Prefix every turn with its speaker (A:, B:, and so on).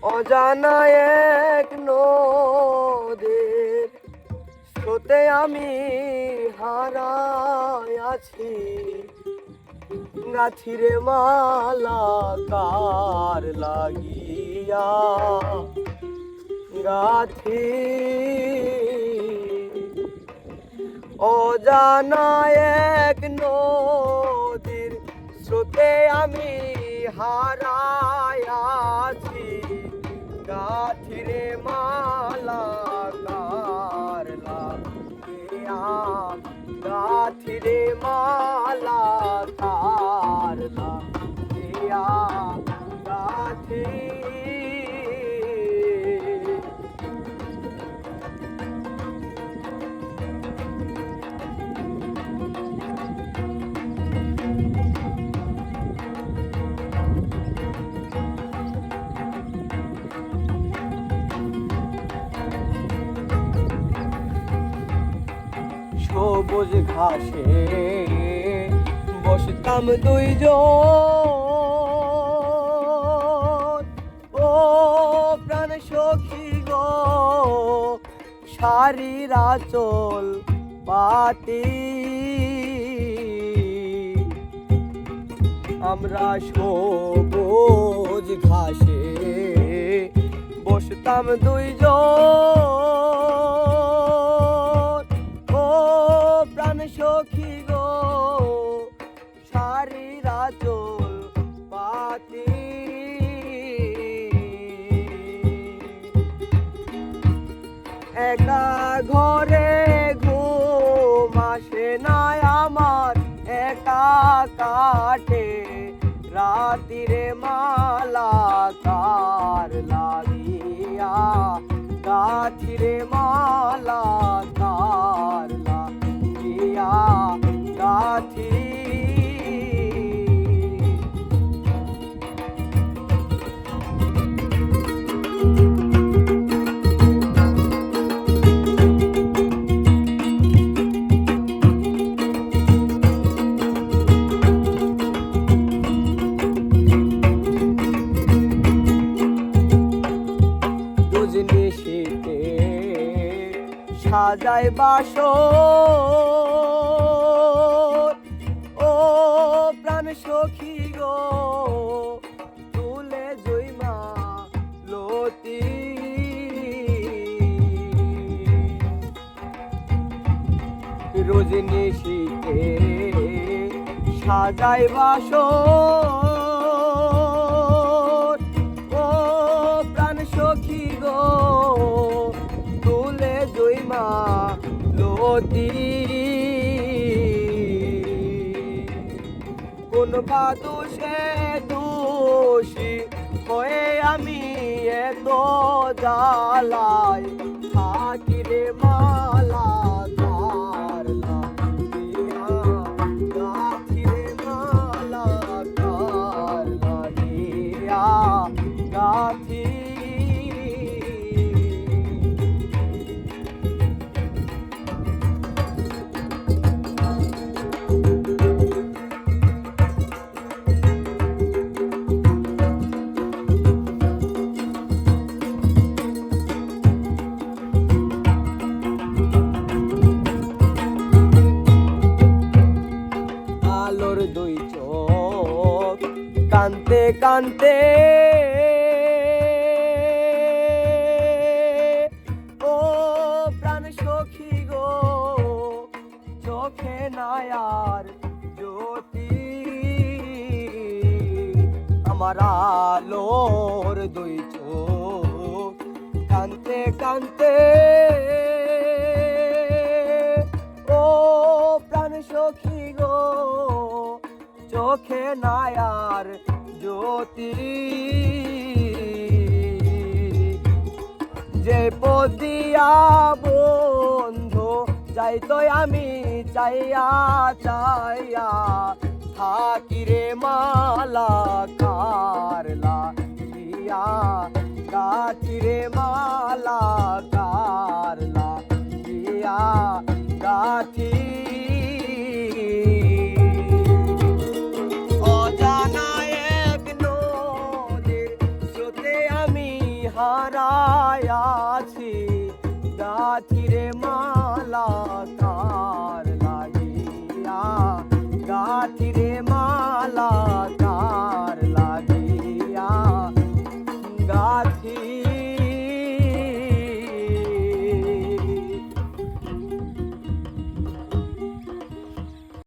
A: অজানা এক নদীর স্রোতে আমি হারাই আছি, গাছিরে মালা কার লাগিয়া, গাছি অজানা এক নদীর স্রোতে আমি হারাই আছি, গাছিরে মালা কার লাগিয়া, গাছিরে মালা কার লাগিয়া, গাছি সবুজ ঘাসে বসতাম দুইজন, ও প্রাণ সখী গো শাড়ির আঁচল পাতি, আমরা সবুজ ঘাসে বসতাম দুইজন, প্রাণ সখী গো শাড়ির আঁচল পাতি, একা ঘরে ঘুম আসে না আমার, একা কাটে রাতিরে মালা কার লাগিয়া, গাছিরে মালা কার লাগিয়া, গাছি নিশীতে সাজাই বাসর, ও প্রাণ সখী গো তুলে জয়মা লতি, রোজ নিশীতে সাজাই বাসর, ও প্রাণ সখী গো তুলে জয়মা লতি, কোন বাদুষে দোষী হয়ে আমি এত জ্বালায় থাকি রে মালা কার লাগিয়া, গাছি রে মালা কার লাগিয়া, গাছি আলোর দুই চোখ কানতে কানতে, ও প্রাণ সখী গো চোখে নায়ার জ্যোতি, আমার আলোর দুই চোখ কানতে কানতে, ও প্রাণ সখী গো চোখে নায়ার জ্যোতি, যে পদিয়া বন্ধু যাইতো আমি চাইয়া চাইয়া থাকি রে মালা কার লাগিয়া, গাছি রে মালা কার লাগিয়া, গাছি অজানা এক নদীর স্রোতে আমি হারায়াছি, ডাকি রে মা।